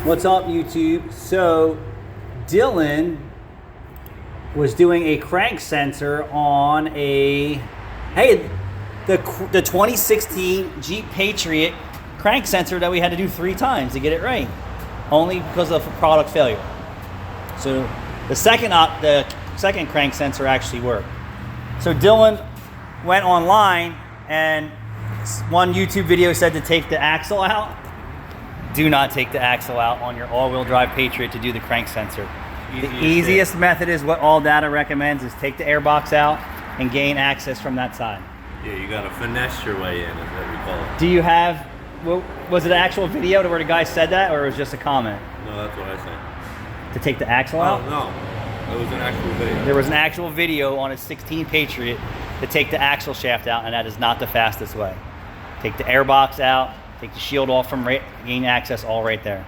What's up, YouTube? So Dylan was doing a crank sensor on the 2016 Jeep Patriot crank sensor that we had to do 3 times to get it right, only because of product failure. So the second crank sensor actually worked. So Dylan went online, and one YouTube video said to take the axle out. Do not take the axle out on your all-wheel drive Patriot to do the crank sensor. The easiest method is what all data recommends, is take the airbox out and gain access from that side. Yeah, you gotta finesse your way in, is what we call it. Do you have, was it an actual video to where the guy said that, or it was just a comment? No, that's what I said. To take the axle out? Oh, no. It was an actual video. There was an actual video on a 16 Patriot to take the axle shaft out, and that is not the fastest way. Take the airbox out, take the shield off from gain access, all right there.